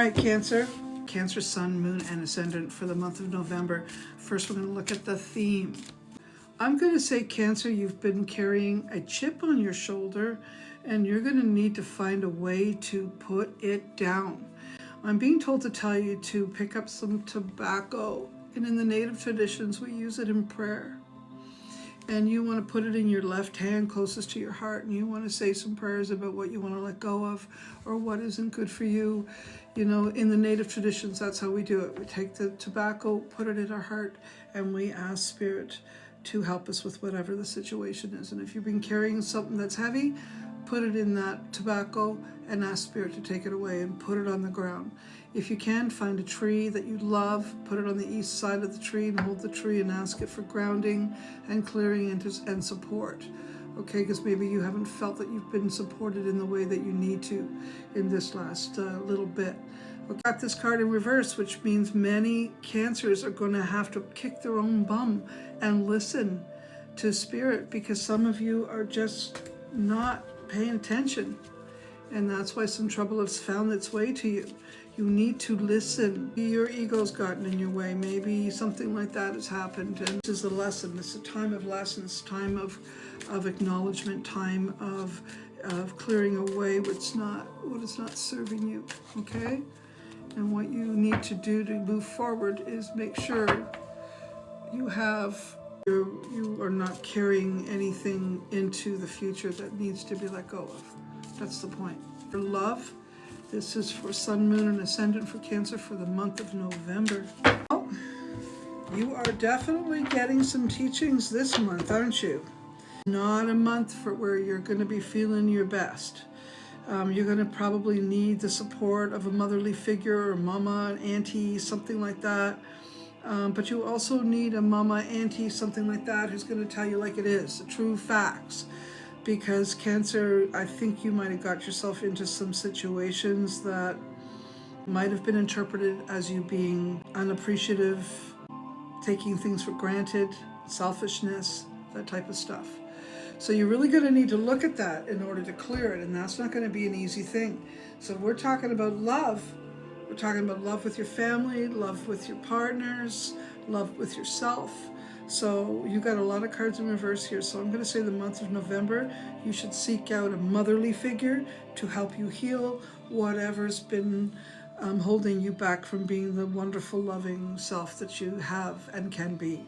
right, Cancer. Cancer, Sun, Moon, and Ascendant for the month of November. First, we're going to look at the theme. I'm going to say, Cancer, you've been carrying a chip on your shoulder, and you're going to need to find a way to put it down. I'm being told to tell you to pick up some tobacco, and in the native traditions, we use it in prayer. And you want to put it in your left hand closest to your heart, and you want to say some prayers about what you want to let go of or what isn't good for you. You know, in the native traditions, that's how we do it. We take the tobacco, put it in our heart, and we ask Spirit to help us with whatever the situation is. And if you've been carrying something that's heavy, put it in that tobacco and ask Spirit to take it away and put it on the ground. If you can, find a tree that you love, put it on the east side of the tree and hold the tree and ask it for grounding and clearing and support. Okay, because maybe you haven't felt that you've been supported in the way that you need to in this last little bit. We've got this card in reverse, which means many Cancers are going to have to kick their own bum and listen to Spirit, because some of you are just not paying attention. And that's why some trouble has found its way to you. You need to listen. Your ego's gotten in your way. Maybe something like that has happened. And this is a lesson. This is a time of lessons, time of acknowledgement, time of clearing away what is not serving you. Okay? And what you need to do to move forward is make sure you are not carrying anything into the future that needs to be let go of. That's the point. For love, this is for Sun, Moon, and Ascendant for Cancer for the month of November. Oh, you are definitely getting some teachings this month, aren't you? Not a month for where you're going to be feeling your best. You're going to probably need the support of a motherly figure, or mama, an auntie, something like that. But you also need a mama, auntie, something like that, who's going to tell you like it is, the true facts. Because Cancer, I think you might have got yourself into some situations that might have been interpreted as you being unappreciative, taking things for granted, selfishness, that type of stuff. So you're really going to need to look at that in order to clear it, and that's not going to be an easy thing. So we're talking about love. We're talking about love with your family, love with your partners, love with yourself. So you got a lot of cards in reverse here. So I'm going to say the month of November, you should seek out a motherly figure to help you heal whatever's been holding you back from being the wonderful, loving self that you have and can be.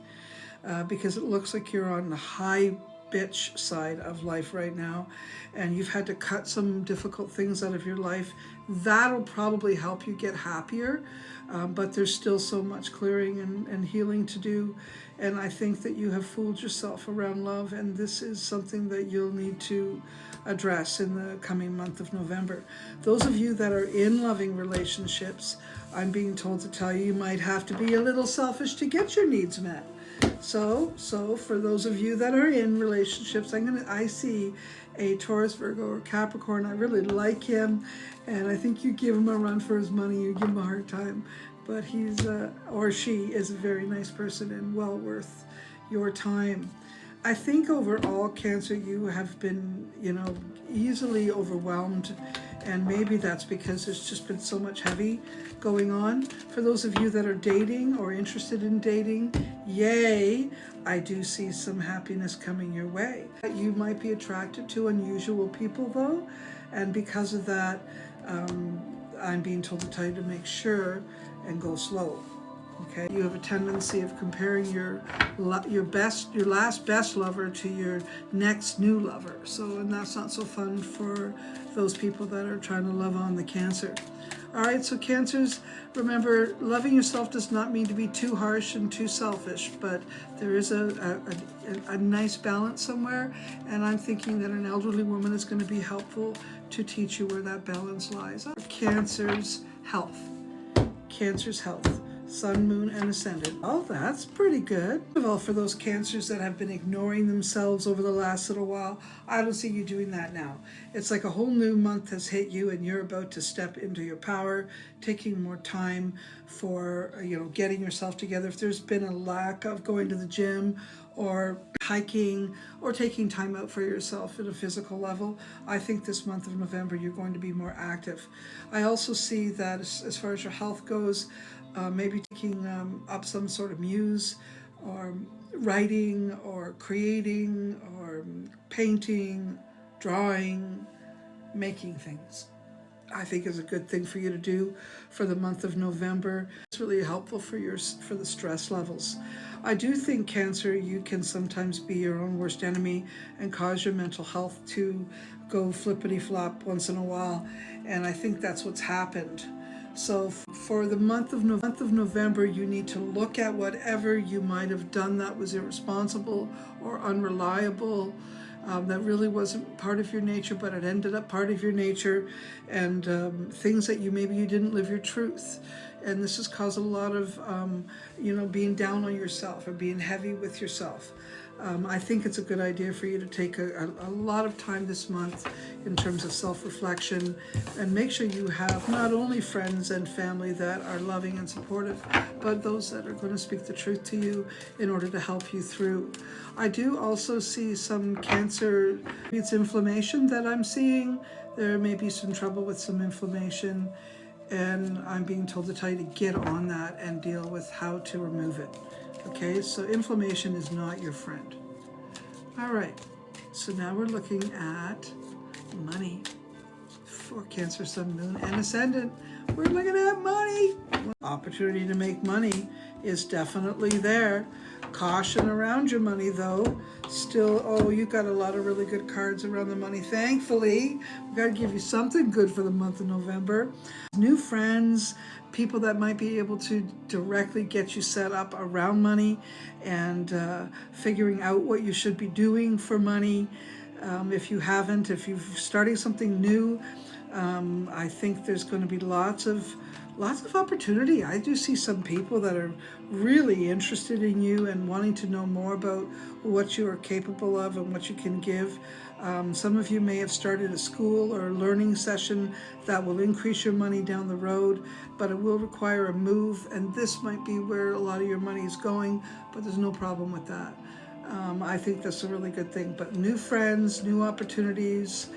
Because it looks like you're on the high bitch side of life right now, and you've had to cut some difficult things out of your life. That'll probably help you get happier, but there's still so much clearing and healing to do. And I think that you have fooled yourself around love, and this is something that you'll need to address in the coming month of November. Those of you that are in loving relationships, I'm being told to tell you might have to be a little selfish to get your needs met. So for those of you that are in relationships, I see a Taurus, Virgo, or Capricorn. I really like him, and I think you give him a run for his money. You give him a hard time, but he's or she is a very nice person and well worth your time. I think overall, Cancer, you have been, easily overwhelmed, and maybe that's because there's just been so much heavy going on. For those of you that are dating or interested in dating, yay, I do see some happiness coming your way. You might be attracted to unusual people though, and because of that, I'm being told to tell you to make sure and go slow. Okay, you have a tendency of comparing your last best lover to your next new lover. And that's not so fun for those people that are trying to love on the Cancer. All right, so Cancers, remember, loving yourself does not mean to be too harsh and too selfish, but there is a nice balance somewhere, and I'm thinking that an elderly woman is going to be helpful to teach you where that balance lies. Cancer's health. Cancer's health. Sun, Moon, and Ascendant. Oh, that's pretty good. First of all, for those Cancers that have been ignoring themselves over the last little while, I don't see you doing that now. It's like a whole new month has hit you, and you're about to step into your power, taking more time for, getting yourself together. If there's been a lack of going to the gym or hiking, or taking time out for yourself at a physical level. I think this month of November you're going to be more active. I also see that as far as your health goes, maybe taking up some sort of muse, or writing, or creating, or painting, drawing, making things, I think is a good thing for you to do for the month of November. It's really helpful for the stress levels. I do think, Cancer, you can sometimes be your own worst enemy and cause your mental health to go flippity flop once in a while, and I think that's what's happened. So for the month of November, you need to look at whatever you might have done that was irresponsible or unreliable, that really wasn't part of your nature, but it ended up part of your nature, and things that maybe you didn't live your truth. And this has caused a lot of, being down on yourself or being heavy with yourself. I think it's a good idea for you to take a lot of time this month in terms of self-reflection, and make sure you have not only friends and family that are loving and supportive, but those that are going to speak the truth to you in order to help you through. I do also see some Cancer, it's inflammation that I'm seeing. There may be some trouble with some inflammation, and I'm being told to tell you to get on that and deal with how to remove it. Okay, so inflammation is not your friend. All right, so now we're looking at money for Cancer, Sun, Moon, and Ascendant. We're looking at money. Opportunity to make money is definitely there. Caution around your money, though. Still, you got a lot of really good cards around the money. Thankfully, we've got to give you something good for the month of November. New friends, people that might be able to directly get you set up around money, and figuring out what you should be doing for money. If you're starting something new, I think there's going to be lots of opportunity. I do see some people that are really interested in you and wanting to know more about what you are capable of and what you can give. Some of you may have started a school or a learning session that will increase your money down the road, but it will require a move, and this might be where a lot of your money is going, but there's no problem with that. I think that's a really good thing. But new friends, new opportunities.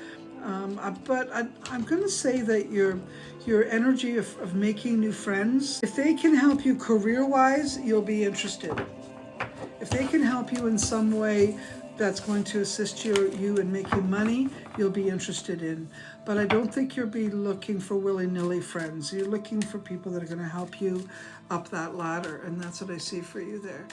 But I'm going to say that your energy of making new friends, if they can help you career-wise, you'll be interested. If they can help you in some way that's going to assist you in making money, you'll be interested in. But I don't think you'll be looking for willy-nilly friends. You're looking for people that are going to help you up that ladder, and that's what I see for you there.